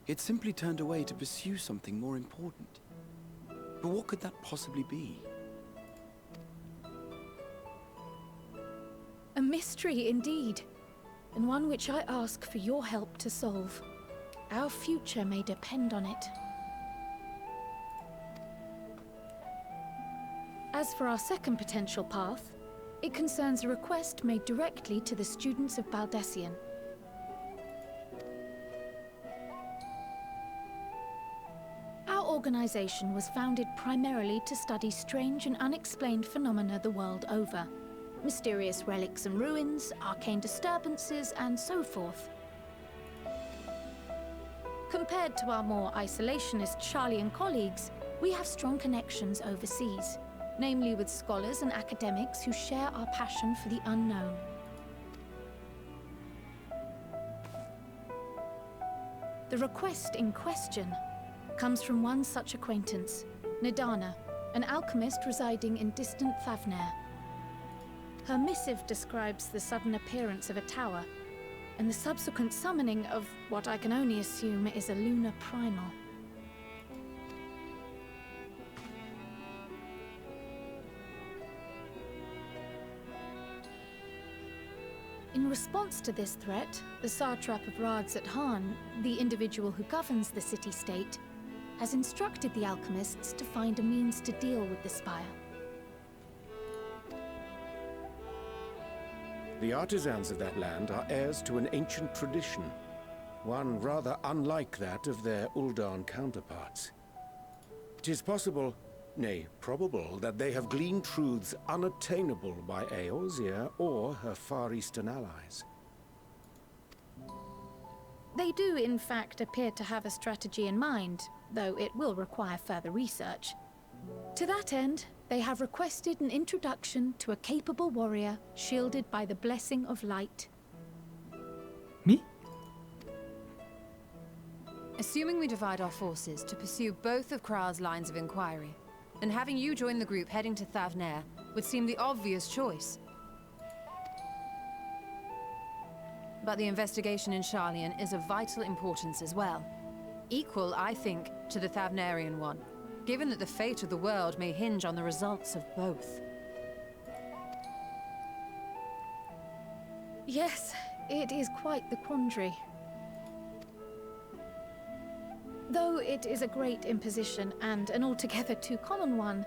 he had simply turned away to pursue something more important. But what could that possibly be? A mystery indeed, and one which I ask for your help to solve. Our future may depend on it. As for our second potential path, it concerns a request made directly to the students of Baldessian. Our organization was founded primarily to study strange and unexplained phenomena the world over. Mysterious relics and ruins, arcane disturbances, and so forth. Compared to our more isolationist Sharlayan colleagues, we have strong connections overseas, namely with scholars and academics who share our passion for the unknown. The request in question comes from one such acquaintance, Nidana, an alchemist residing in distant Thavnair. Her missive describes the sudden appearance of a tower, and the subsequent summoning of what I can only assume is a lunar primal. In response to this threat, the satrap of Radzat-Han, the individual who governs the city-state, has instructed the alchemists to find a means to deal with the spire. The artisans of that land are heirs to an ancient tradition, one rather unlike that of their Uldan counterparts. It is possible, nay, probable, that they have gleaned truths unattainable by Eorzea or her Far Eastern allies. They do, in fact, appear to have a strategy in mind, though it will require further research. To that end, they have requested an introduction to a capable warrior shielded by the blessing of light. Me? Assuming we divide our forces to pursue both of Kral's lines of inquiry, and having you join the group heading to Thavnair would seem the obvious choice. But the investigation in Sharlayan is of vital importance as well. Equal, I think, to the Thavnairian one, given that the fate of the world may hinge on the results of both. Yes, it is quite the quandary. Though it is a great imposition and an altogether too common one,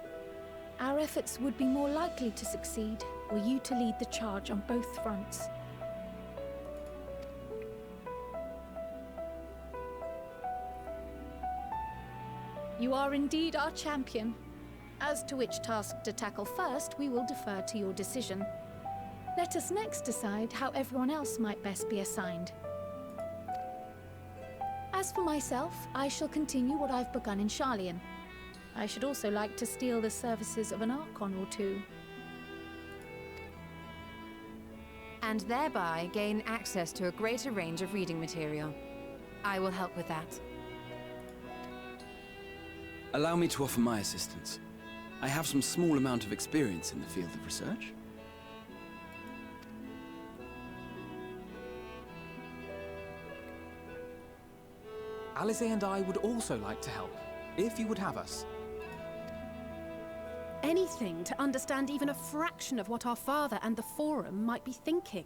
our efforts would be more likely to succeed were you to lead the charge on both fronts. You are indeed our champion. As to which task to tackle first, we will defer to your decision. Let us next decide how everyone else might best be assigned. As for myself, I shall continue what I've begun in Sharlayan. I should also like to steal the services of an Archon or two. And thereby gain access to a greater range of reading material. I will help with that. Allow me to offer my assistance. I have some small amount of experience in the field of research. Alize and I would also like to help, if you would have us. Anything to understand even a fraction of what our father and the Forum might be thinking.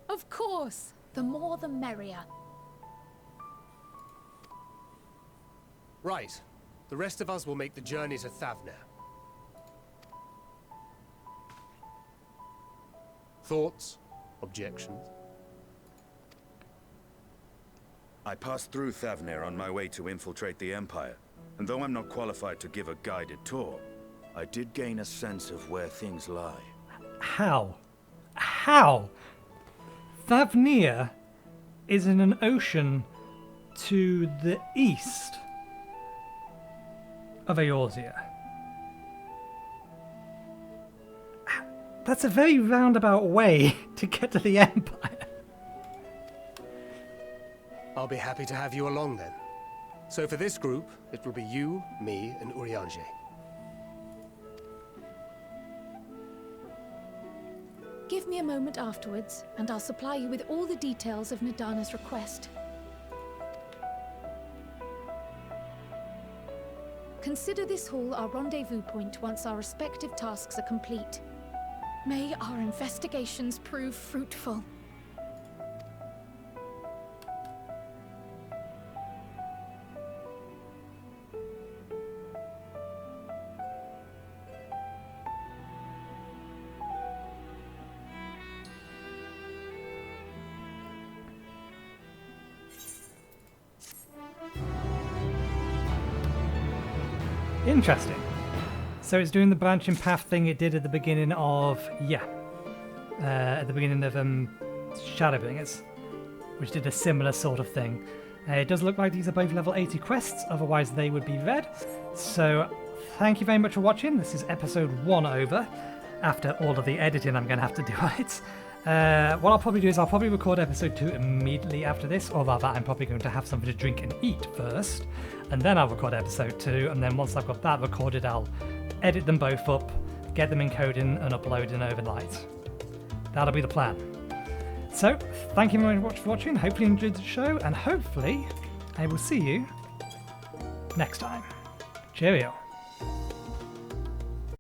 Of course, the more the merrier. Right. The rest of us will make the journey to Thavner. Thoughts? Objections? I passed through Thavner on my way to infiltrate the Empire, and though I'm not qualified to give a guided tour, I did gain a sense of where things lie. How? How? Thavner is in an ocean to the east of Eorzea. That's a very roundabout way to get to the Empire. I'll be happy to have you along then. So for this group, it will be you, me, and Urianger. Give me a moment afterwards, and I'll supply you with all the details of Nadana's request. Consider this hall our rendezvous point once our respective tasks are complete. May our investigations prove fruitful. Interesting. So it's doing the branching path thing it did at the beginning of, at the beginning of Shadowbringers, which did a similar sort of thing. It does look like these are both level 80 quests, otherwise they would be red. So thank you very much for watching. This is episode 1 over. After all of the editing I'm going to have to do on it. What I'll probably do is I'll probably record episode 2 immediately after this, or rather I'm probably going to have something to drink and eat first, and then I'll record episode 2, and then once I've got that recorded I'll edit them both up, get them encoding and uploading overnight. That'll be the plan. So, thank you very much for watching, hopefully you enjoyed the show, and hopefully I will see you next time. Cheerio.